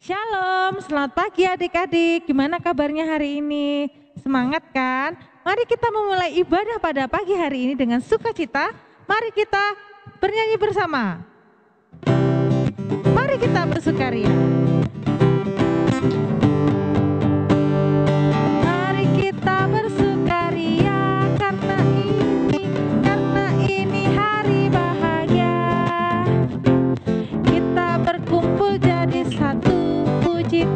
Shalom, selamat pagi adik-adik. Gimana kabarnya hari ini? Semangat kan? Mari kita memulai ibadah pada pagi hari ini dengan sukacita. Mari kita bernyanyi bersama. Mari kita bersukaria. Mari kita bersukaria karena ini hari bahagia. Kita berkumpul jadi satu. Puji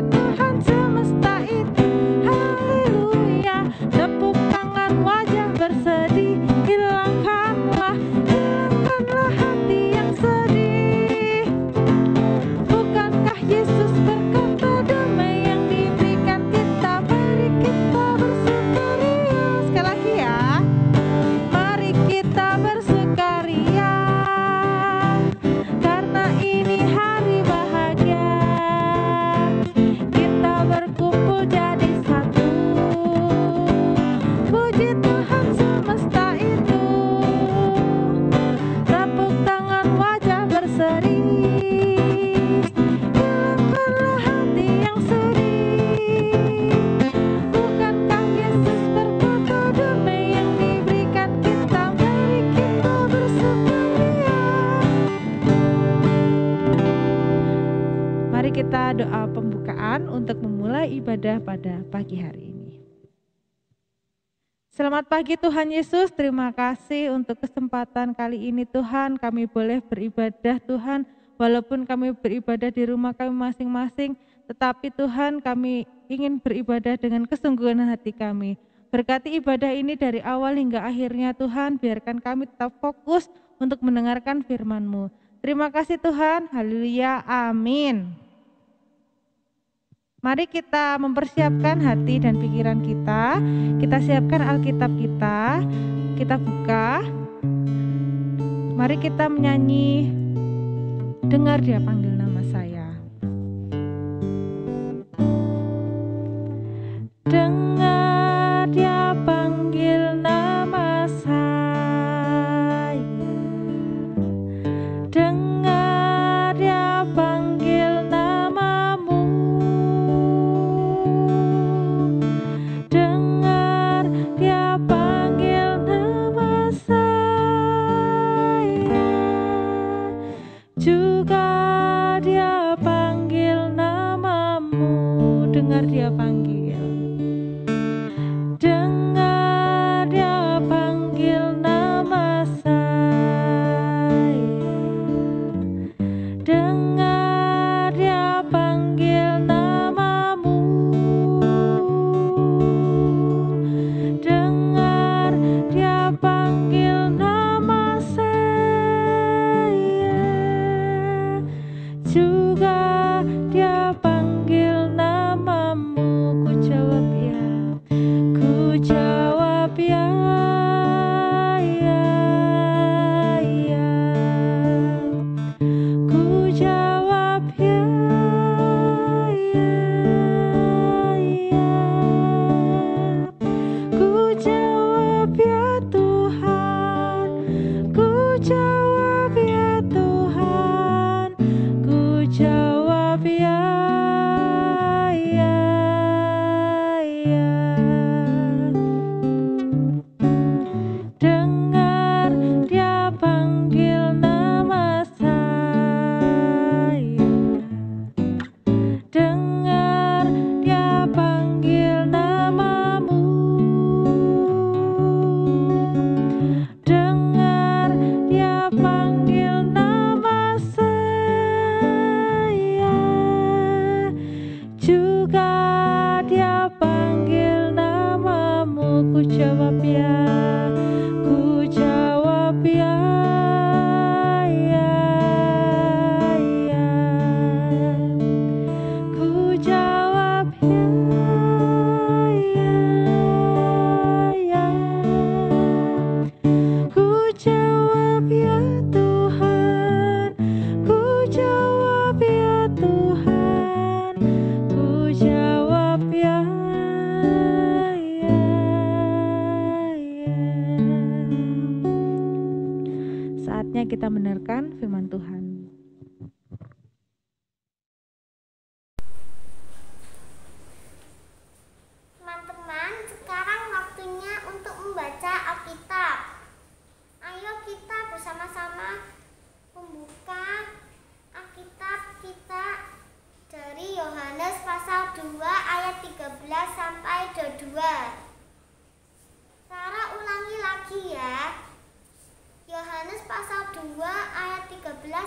Tuhan semesta itu, haleluya. Tepuk tangan, wajah bersedih, hilangkanlah hati yang sedih. Bukankah Yesus berkata damai yang diberikan kita, mari kita bersukaria. Sekali lagi ya, mari kita bersukaria karena ini hari bahagia. Kita berkumpul jadi satu. Puji Tuhan semesta itu. Tepuk tangan, wajah berseri. Hilangkanlah hati yang sedih. Bukankah Yesus berkata damai yang diberikan kita, mari kita bersukaria. Mari kita doa pembukaan untuk memulai ibadah pada pagi hari ini. Selamat pagi Tuhan Yesus, terima kasih untuk kesempatan kali ini Tuhan, kami boleh beribadah Tuhan, walaupun kami beribadah di rumah kami masing-masing, tetapi Tuhan kami ingin beribadah dengan kesungguhan hati kami. Berkati ibadah ini dari awal hingga akhirnya Tuhan, biarkan kami tetap fokus untuk mendengarkan firman-Mu. Terima kasih Tuhan, haleluya, amin. Mari kita mempersiapkan hati dan pikiran kita. Kita siapkan Alkitab kita buka. Mari kita menyanyi, dengar Dia panggil nama saya. Dengar Dia panggil nama saya. Dengar Dia panggil namamu. Dengar Dia panggil nama saya. Juga Dia panggil namamu. Dengar Dia panggil. Dengar Dia panggil nama saya. Dengar Dia panggil namamu. Dengar Dia panggil nama saya. Juga Dia panggil namamu. Ku jawab ya. Ku jawab ya, ya, ya. Ku jawab ya, ya, ya. Ku jawab ya Tuhan. Ku jawab ya Tuhan. Ku jawab 2 ayat 13 sampai 22. Sarah ulangi lagi ya. Yohanes pasal 2 ayat 13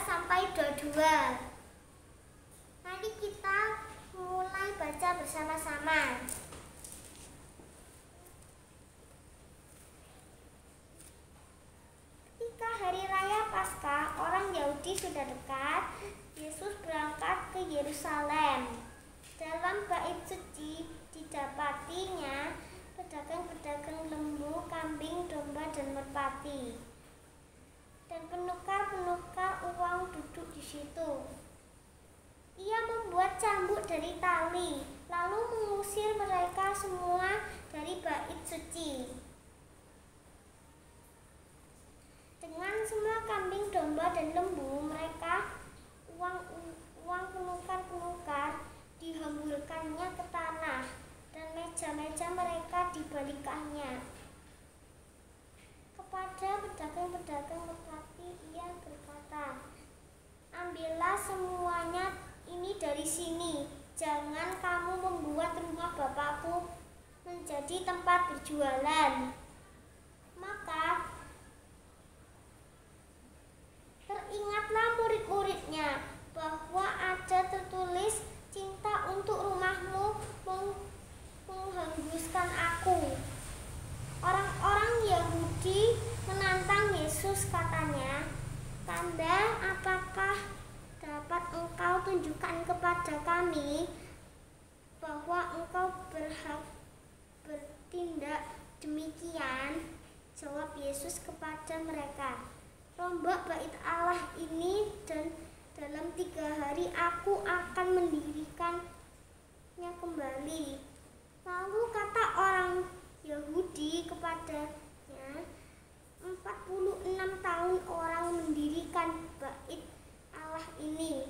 sampai 22. Mari kita mulai baca bersama-sama. Ketika hari raya Paskah orang Yahudi sudah dekat, Yesus berangkat ke Yerusalem. Dalam bait suci didapatinya pedagang-pedagang lembu, kambing, domba, dan merpati. Dan penukar-penukar uang duduk di situ. Ia membuat cambuk dari tali, lalu mengusir mereka semua dari bait suci. Dengan semua kambing, domba, dan lembu mereka, uang penukar-penukar dihamburkannya ke tanah, dan meja-meja mereka dibalikannya. Kepada pedagang-pedagang merpati ia berkata, "Ambillah semuanya ini dari sini, jangan kamu membuat rumah Bapakku menjadi tempat berjualan." Maka teringatlah murid-muridnya bahwa ada tertulis, "Cinta untuk rumahmu menghanguskan aku." Orang-orang Yahudi menantang Yesus, katanya, "Tanda apakah dapat engkau tunjukkan kepada kami bahwa engkau berhak bertindak demikian?" Jawab Yesus kepada mereka, "Rombak bait Allah ini dan dalam 3 hari aku akan mendirikannya kembali." Lalu kata orang Yahudi kepadanya, 46 tahun orang mendirikan bait Allah ini,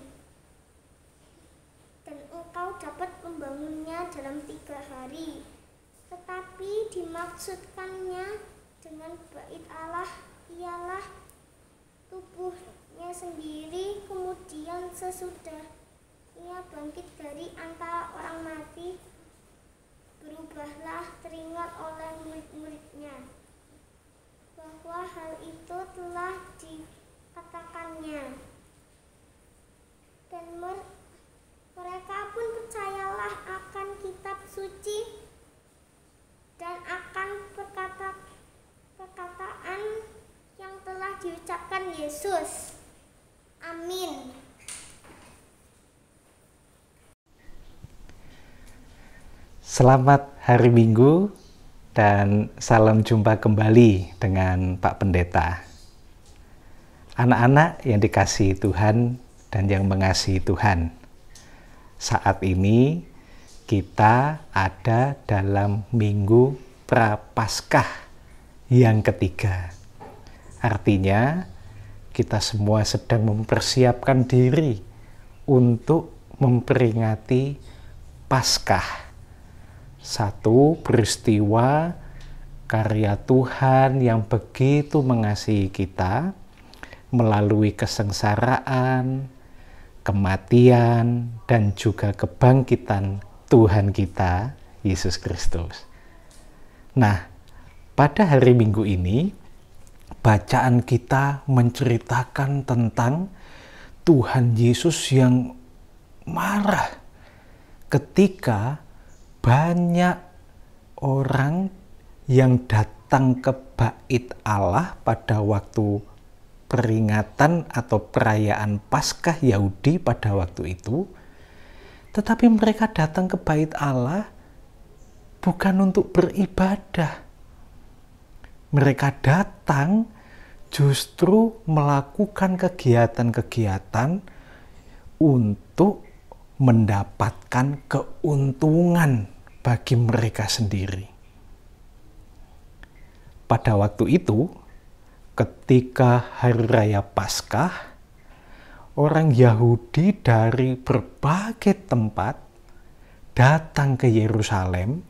dan engkau dapat membangunnya dalam 3 hari. Tetapi dimaksudkannya dengan bait Allah ialah tubuhnya sendiri. Kemudian sesudah ia bangkit dari antara orang mati, berubahlah teringat oleh murid-muridnya bahwa hal itu telah dikatakannya, dan mereka pun percayalah akan kitab suci dan akan perkataan yang telah diucapkan Yesus. Amin. Selamat hari Minggu dan salam jumpa kembali dengan Pak Pendeta. Anak-anak yang dikasihi Tuhan dan yang mengasihi Tuhan, saat ini kita ada dalam Minggu Prapaskah yang ketiga. Artinya kita semua sedang mempersiapkan diri untuk memperingati Paskah. Satu peristiwa karya Tuhan yang begitu mengasihi kita melalui kesengsaraan, kematian, dan juga kebangkitan Tuhan kita, Yesus Kristus. Nah, pada hari Minggu ini, bacaan kita menceritakan tentang Tuhan Yesus yang marah ketika banyak orang yang datang ke bait Allah pada waktu peringatan atau perayaan Paskah Yahudi pada waktu itu, tetapi mereka datang ke bait Allah bukan untuk beribadah. Mereka datang justru melakukan kegiatan-kegiatan untuk mendapatkan keuntungan bagi mereka sendiri. Pada waktu itu, ketika hari raya Paskah, orang Yahudi dari berbagai tempat datang ke Yerusalem.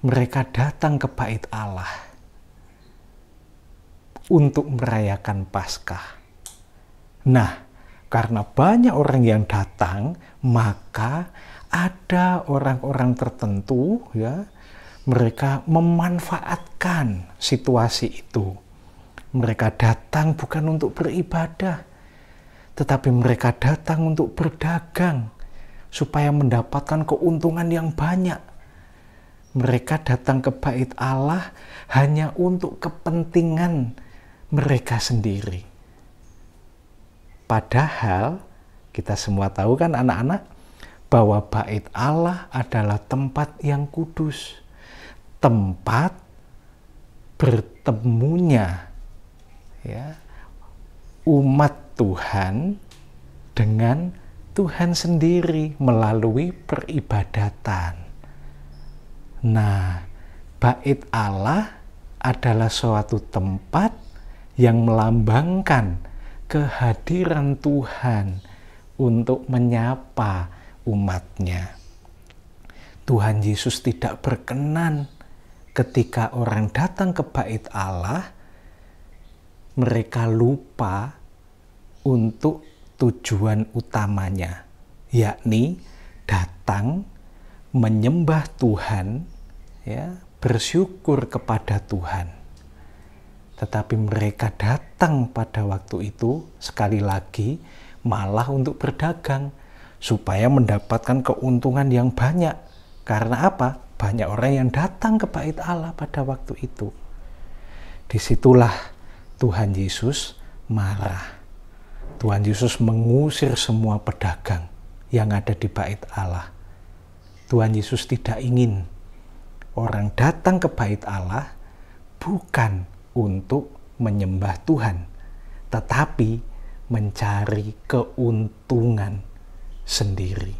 Mereka datang ke bait Allah untuk merayakan Paskah. Nah, karena banyak orang yang datang, maka ada orang-orang tertentu ya, mereka memanfaatkan situasi itu. Mereka datang bukan untuk beribadah, tetapi mereka datang untuk berdagang supaya mendapatkan keuntungan yang banyak. Mereka datang ke bait Allah hanya untuk kepentingan mereka sendiri. Padahal kita semua tahu kan anak-anak, bahwa bait Allah adalah tempat yang kudus, tempat bertemunya ya umat Tuhan dengan Tuhan sendiri melalui peribadatan. Nah, bait Allah adalah suatu tempat yang melambangkan kehadiran Tuhan untuk menyapa umatnya. Tuhan Yesus tidak berkenan ketika orang datang ke bait Allah, mereka lupa untuk tujuan utamanya, yakni datang menyembah Tuhan, ya, bersyukur kepada Tuhan. Tetapi mereka datang pada waktu itu sekali lagi malah untuk berdagang supaya mendapatkan keuntungan yang banyak. Karena apa? Banyak orang yang datang ke bait Allah pada waktu itu. Disitulah Tuhan Yesus marah. Tuhan Yesus mengusir semua pedagang yang ada di bait Allah. Tuhan Yesus tidak ingin orang datang ke bait Allah bukan untuk menyembah Tuhan, tetapi mencari keuntungan sendiri.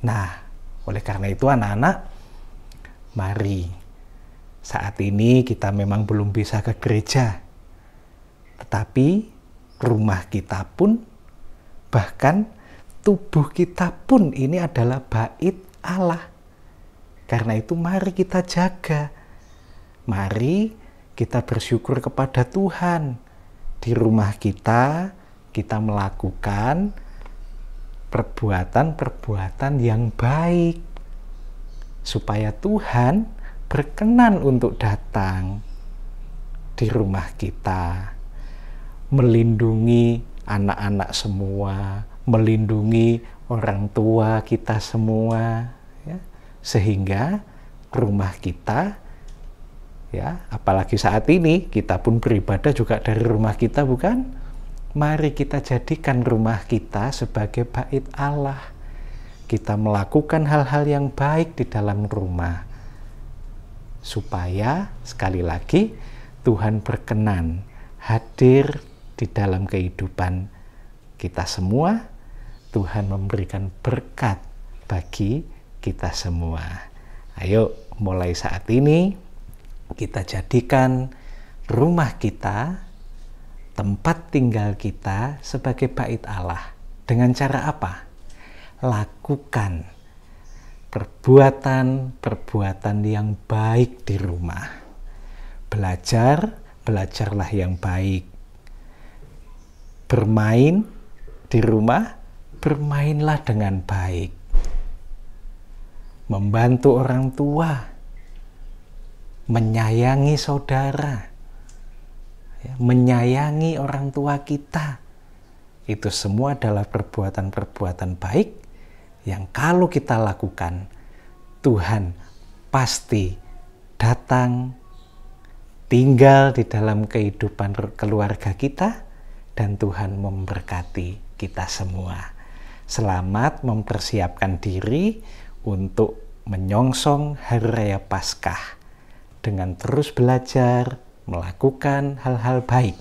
Nah, oleh karena itu anak-anak, mari saat ini kita memang belum bisa ke gereja, tetapi rumah kita pun, bahkan tubuh kita pun ini adalah bait Allah. Karena itu mari kita jaga. Mari kita bersyukur kepada Tuhan. Di rumah kita melakukan perbuatan-perbuatan yang baik. Supaya Tuhan berkenan untuk datang di rumah kita. Melindungi anak-anak semua, melindungi orang tua kita semua, ya, sehingga rumah kita, ya, apalagi saat ini kita pun beribadah juga dari rumah kita, bukan? Mari kita jadikan rumah kita sebagai bait Allah. Kita melakukan hal-hal yang baik di dalam rumah, supaya sekali lagi Tuhan berkenan hadir di dalam kehidupan kita semua. Tuhan memberikan berkat bagi kita semua. Ayo mulai saat ini kita jadikan rumah kita, tempat tinggal kita sebagai bait Allah. Dengan cara apa? Lakukan perbuatan-perbuatan yang baik di rumah. Belajarlah yang baik. Bermain di rumah, bermainlah dengan baik. Membantu orang tua, menyayangi saudara, ya, menyayangi orang tua kita. Itu semua adalah perbuatan-perbuatan baik yang kalau kita lakukan, Tuhan pasti datang, tinggal di dalam kehidupan keluarga kita, dan Tuhan memberkati kita semua. Selamat mempersiapkan diri untuk menyongsong Hari Raya Paskah dengan terus belajar, melakukan hal-hal baik,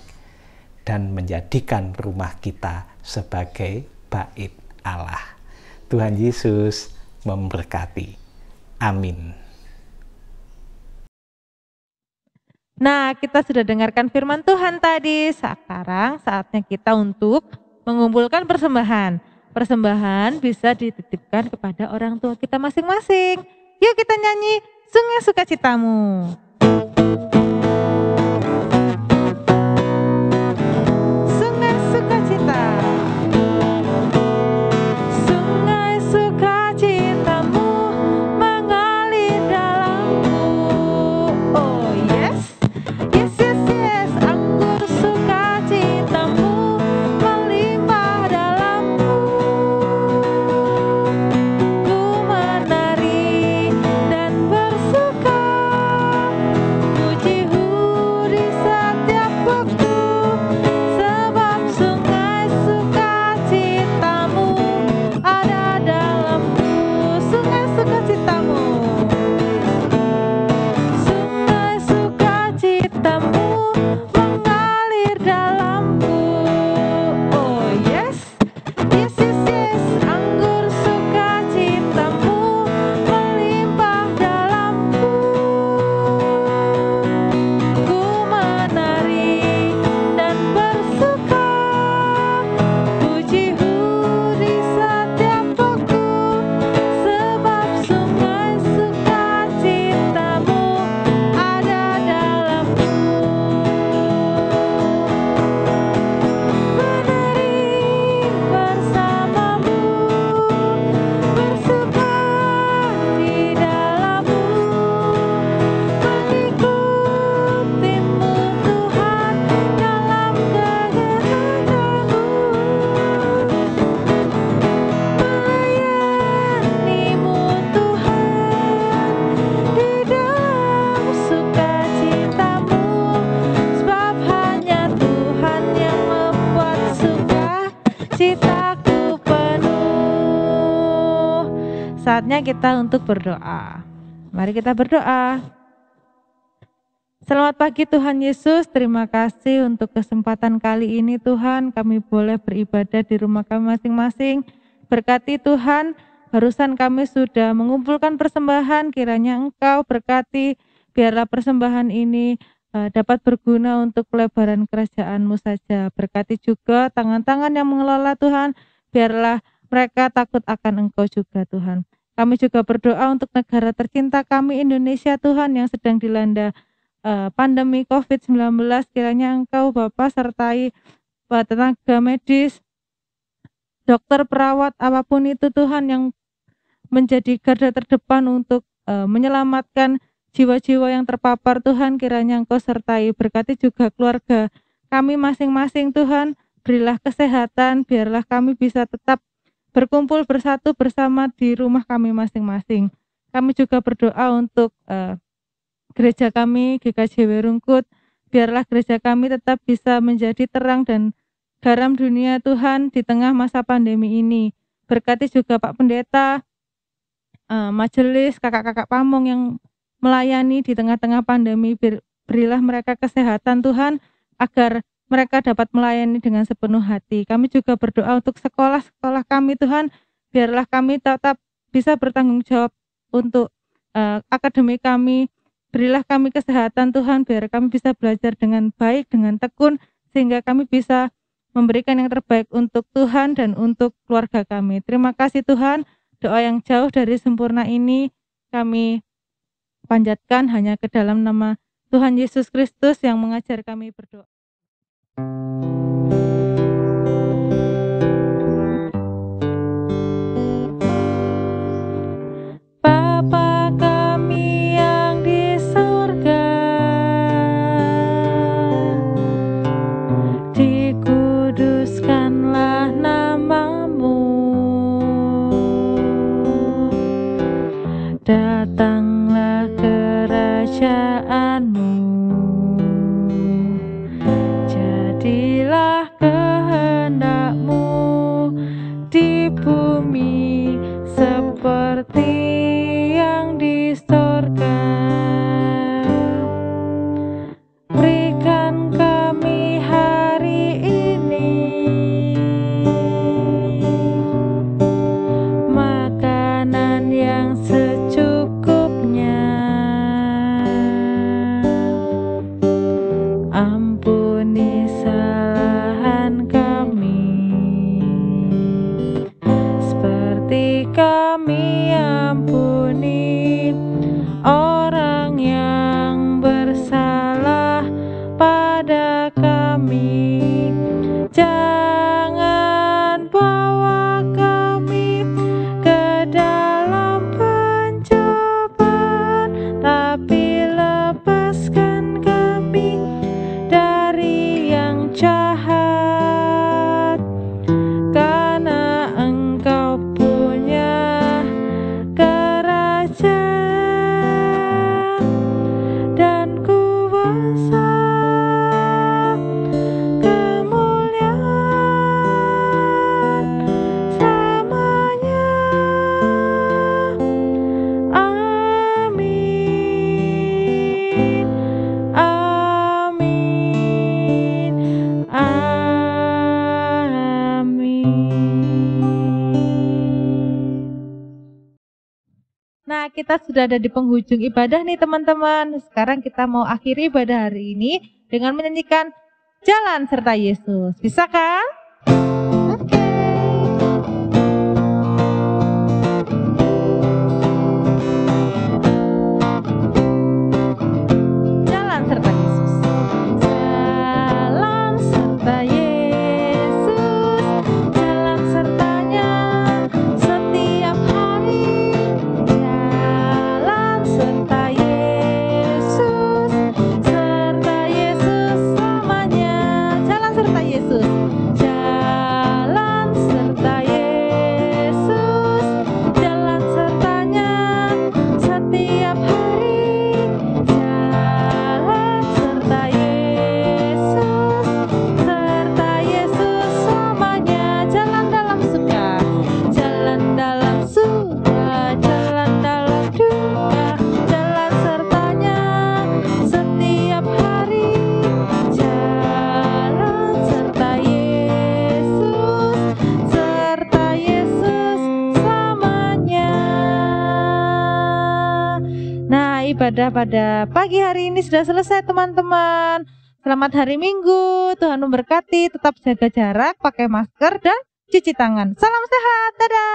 dan menjadikan rumah kita sebagai bait Allah. Tuhan Yesus memberkati. Amin. Nah, kita sudah dengarkan firman Tuhan tadi. Sekarang saatnya kita untuk mengumpulkan persembahan. Persembahan bisa dititipkan kepada orang tua kita masing-masing. Yuk kita nyanyi Sungai Sukacitamu. Sungai Sukacita. saatnya kita untuk berdoa. Mari kita berdoa. Selamat pagi Tuhan Yesus, terima kasih untuk kesempatan kali ini Tuhan, kami boleh beribadah di rumah kami masing-masing. Berkati Tuhan, barusan kami sudah mengumpulkan persembahan, kiranya Engkau berkati, biarlah persembahan ini dapat berguna untuk pelebaran kerajaan-Mu saja. Berkati juga tangan-tangan yang mengelola Tuhan, biarlah mereka takut akan Engkau juga Tuhan. Kami juga berdoa untuk negara tercinta kami Indonesia Tuhan yang sedang dilanda pandemi COVID-19, kiranya Engkau Bapa sertai tenaga medis, dokter, perawat, apapun itu Tuhan yang menjadi garda terdepan untuk menyelamatkan jiwa-jiwa yang terpapar Tuhan, kiranya Engkau sertai, berkati juga keluarga kami masing-masing Tuhan, berilah kesehatan, biarlah kami bisa tetap berkumpul bersatu bersama di rumah kami masing-masing. Kami juga berdoa untuk gereja kami, GKJW Rungkut, biarlah gereja kami tetap bisa menjadi terang dan garam dunia Tuhan di tengah masa pandemi ini. Berkati juga Pak Pendeta, majelis, kakak-kakak pamong yang melayani di tengah-tengah pandemi, berilah mereka kesehatan Tuhan, agar mereka dapat melayani dengan sepenuh hati. Kami juga berdoa untuk sekolah-sekolah kami Tuhan, biarlah kami tetap bisa bertanggung jawab untuk akademik kami. Berilah kami kesehatan Tuhan, biar kami bisa belajar dengan baik, dengan tekun, sehingga kami bisa memberikan yang terbaik untuk Tuhan dan untuk keluarga kami. Terima kasih Tuhan, doa yang jauh dari sempurna ini kami panjatkan hanya ke dalam nama Tuhan Yesus Kristus yang mengajar kami berdoa. Bapa kami yang di surga, dikuduskanlah nama-Mu, datanglah kerajaan-Mu, jadilah kehendak-Mu di bumi seperti yang di surga. Berikan kami hari ini makanan yang secukupnya. Ampuni kesalahan kami, seperti kami ampuni orang yang bersalah pada kami. Jangan bawa kami ke dalam pencobaan, tapi lepaskan kami dari yang jahat, karena Engkau punya kerajaan dan kuasa, kemuliaan selamanya. Amin, amin, amin. Nah, kita sudah ada di penghujung ibadah nih teman-teman. Sekarang kita mau akhiri ibadah hari ini dengan menyanyikan Jalan Serta Yesus. Bisa kan? Oke. Jalan serta Yesus. Jalan serta Yesus, jalan sertanya setiap hari. Jalan serta Yesus selamanya. Jalan serta Yesus. Jalan ibadah pada pagi hari ini sudah selesai teman-teman. Selamat hari Minggu, Tuhan memberkati, tetap jaga jarak, pakai masker dan cuci tangan. Salam sehat, dadah.